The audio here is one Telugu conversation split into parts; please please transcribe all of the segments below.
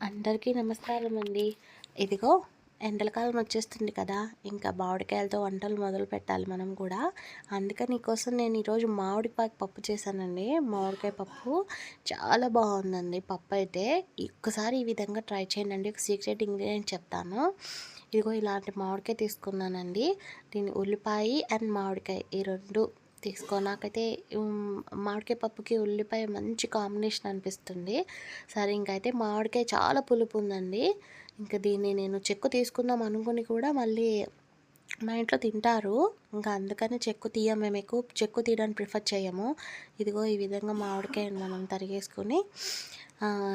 అందరికీ నమస్కారం అండి. ఇదిగో ఎండలకాలం వచ్చేస్తుంది కదా! ఇంకా మామిడికాయలతో వంటలు మొదలు పెట్టాలి మనం కూడా. అందుకని నీకోసం నేను ఈరోజు మామిడికాయ పప్పు చేశానండి. మామిడికాయ పప్పు చాలా బాగుందండి. పప్పు అయితే ఒక్కసారి ఈ విధంగా ట్రై చేయండి. ఒక సీక్రెట్ ఇంగ్రీడియంట్ చెప్తాను. ఇదిగో ఇలాంటి మామిడికాయ తీసుకున్నానండి. దీన్ని ఉల్లిపాయ అండ్ మామిడికాయ ఈ రెండు నాకైతే మామిడికాయ పప్పుకి ఉల్లిపాయ మంచి కాంబినేషన్ అనిపిస్తుంది. సరే ఇంకైతే మామిడికాయ చాలా పులుపు ఉందండి. ఇంకా దీన్ని నేను చెక్కు తీసుకుందాం అనుకుని కూడా మళ్ళీ మా ఇంట్లో తింటారు. ఇంకా అందుకని చెక్కు తీయం, మేము ఎక్కువ చెక్కు తీయడానికి ప్రిఫర్ చేయము. ఇదిగో ఈ విధంగా మామిడికాయని మనం తరిగేసుకొని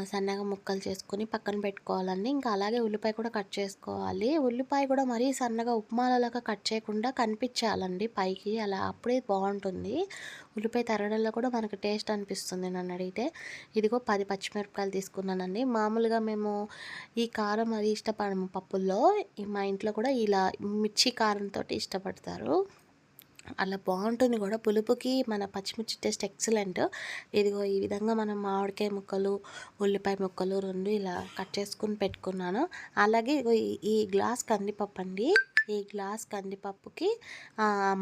సన్నగా ముక్కలు చేసుకొని పక్కన పెట్టుకోవాలండి. ఇంకా అలాగే ఉల్లిపాయ కూడా కట్ చేసుకోవాలి. ఉల్లిపాయ కూడా మరీ సన్నగా ఉప్మాలలాగా కట్ చేయకుండా కనిపించాలండి పైకి, అలా అప్పుడే బాగుంటుంది. ఉల్లిపాయ తరగడంలో కూడా మనకు టేస్ట్ అనిపిస్తుంది నన్ను అడిగితే. ఇదిగో 10 పచ్చిమిరపకాయలు తీసుకున్నానండి. మామూలుగా మేము ఈ కారం అది ఇష్టపడము పప్పుల్లో. మా ఇంట్లో కూడా ఇలా మిర్చి కారంతో ఇష్టపడతారు. అలా బాగుంటుంది కూడా. పులుపుకి మన పచ్చిమిర్చి టేస్ట్ ఎక్సలెంట్. ఇదిగో ఈ విధంగా మనం మామిడికాయ ముక్కలు, ఉల్లిపాయ ముక్కలు రెండు ఇలా కట్ చేసుకుని పెట్టుకున్నాను. అలాగే ఈ గ్లాస్ కందిపప్పు అండి. ఈ గ్లాస్ కందిపప్పుకి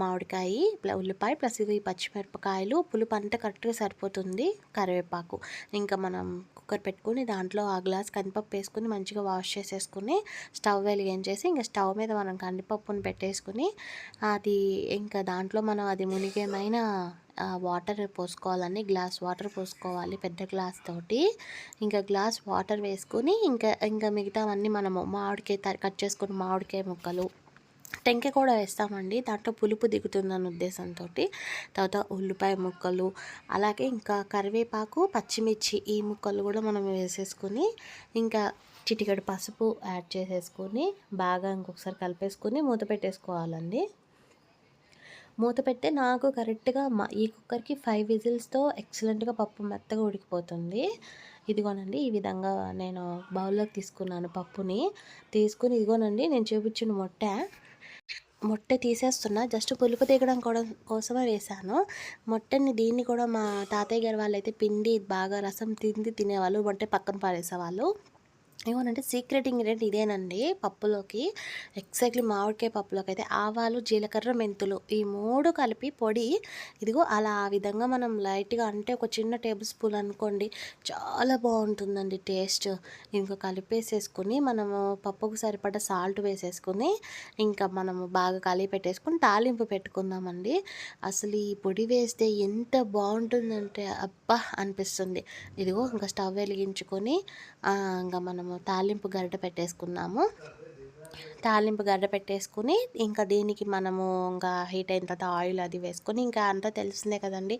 మామిడికాయ ఉల్లిపాయ ప్లస్ ఈ పచ్చిమిరపకాయలు పులుపు అంటే కరెక్ట్గా సరిపోతుంది. కరివేపాకు ఇంకా మనం కుక్కర్ పెట్టుకుని దాంట్లో ఆ గ్లాస్ కందిపప్పు వేసుకుని మంచిగా వాష్ చేసేసుకుని స్టవ్ వెలిగించేసి ఇంకా స్టవ్ మీద మనం కందిపప్పుని పెట్టేసుకుని అది ఇంకా దాంట్లో మనం అది మునిగేమైనా వాటర్ పోసుకోవాలని, గ్లాస్ వాటర్ పోసుకోవాలి పెద్ద గ్లాస్ తోటి. ఇంకా గ్లాస్ వాటర్ వేసుకుని ఇంకా మిగతావన్నీ మనము మామిడికాయ కట్ చేసుకుని మామిడికాయ ముక్కలు, టెంకాయ కూడా వేస్తామండి, దాంట్లో పులుపు దిగుతుందన్న ఉద్దేశంతో. తర్వాత ఉల్లిపాయ ముక్కలు, అలాగే ఇంకా కరివేపాకు, పచ్చిమిర్చి ఈ ముక్కలు కూడా మనం వేసేసుకొని ఇంకా చిటికెడు పసుపు యాడ్ చేసేసుకొని బాగా ఇంకొకసారి కలిపేసుకొని మూత పెట్టేసుకోవాలండి. మూత పెడితే నాకు కరెక్ట్గా ఈ కుక్కర్కి 5 విజిల్స్తో ఎక్సలెంట్గా పప్పు మెత్తగా ఉడికిపోతుంది. ఇదిగోనండి ఈ విధంగా నేను బౌల్లోకి తీసుకున్నాను పప్పుని. తీసుకుని ఇదిగోనండి నేను చూపించిన మొట్టె తీసేస్తున్నా, జస్ట్ పులుపు దిగడం కూడా కోసమే వేశాను మొట్టని. దీన్ని కూడా మా తాతయ్య గారు వాళ్ళైతే పిండి బాగా రసం తినేవాళ్ళు, మొట్టె పక్కన పారేసేవాళ్ళు. ఏమోనంటే సీక్రెట్ ఇంగ్రీడియంట్ ఇదేనండి పప్పులోకి. ఎగ్జాక్ట్లీ మామిడికాయ పప్పులోకి అయితే ఆవాలు, జీలకర్ర, మెంతులు ఈ 3 కలిపి పొడి. ఇదిగో అలా ఆ విధంగా మనం లైట్గా అంటే ఒక చిన్న టేబుల్ స్పూన్ అనుకోండి, చాలా బాగుంటుందండి టేస్ట్. ఇంకా కలిపేసేసుకుని మనము పప్పుకు సరిపడా సాల్ట్ వేసేసుకుని ఇంకా మనము బాగా కలిపి పెట్టేసుకుని తాలింపు పెట్టుకుందామండి. అసలు ఈ పొడి వేస్తే ఎంత బాగుంటుందంటే అబ్బా అనిపిస్తుంది. ఇదిగో ఇంకా స్టవ్ వెలిగించుకొని ఇంకా మనము తాలింపు గరిటె పెట్టేసుకున్నాము. తాలింపు గడ్డ పెట్టేసుకుని ఇంకా దీనికి మనము ఇంకా హీట్ అయిన తర్వాత ఆయిల్ అది వేసుకొని ఇంకా అంతా తెలిసిందే కదండి,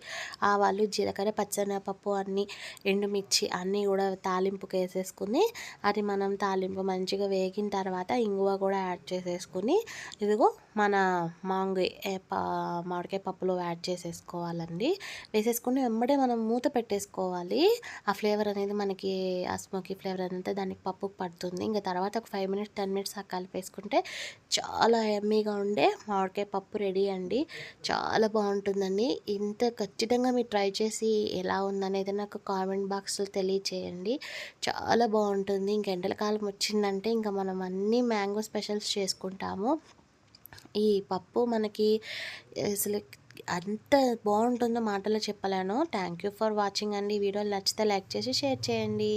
ఆవాలు, జీలకర్ర, పచ్చెనగపప్పు అన్నీ, ఎండుమిర్చి అన్నీ కూడా తాలింపుకి వేసేసుకుని అది మనం తాలింపు మంచిగా వేగిన తర్వాత ఇంగువ కూడా యాడ్ చేసేసుకుని ఇదిగో మన మామిడికాయ పప్పులో యాడ్ చేసేసుకోవాలండి. వేసేసుకుని వెంబడే మనం మూత పెట్టేసుకోవాలి. ఆ ఫ్లేవర్ అనేది మనకి ఆ స్మోకీ ఫ్లేవర్ అనేది దానికి పప్పుకు పడుతుంది. ఇంకా తర్వాత ఒక 5 మినిట్స్ 10 మినిట్స్ ఆ కలిపేసుకుంటే చాలా యమ్మీగా ఉండే మామిడికాయ పప్పు రెడీ అండి. చాలా బాగుంటుందండి. ఇంత ఖచ్చితంగా మీరు ట్రై చేసి ఎలా ఉందనేది నాకు కామెంట్ బాక్స్లో తెలియచేయండి. చాలా బాగుంటుంది. ఇంక ఎండల కాలం వచ్చిందంటే ఇంకా మనం అన్నీ మ్యాంగో స్పెషల్స్ చేసుకుంటాము. ఈ పప్పు మనకి అసలు అంత బాగుంటుందో మాటలో చెప్పలేను. థ్యాంక్ యూ ఫర్ వాచింగ్ అండి. వీడియోలు నచ్చితే లైక్ చేసి షేర్ చేయండి.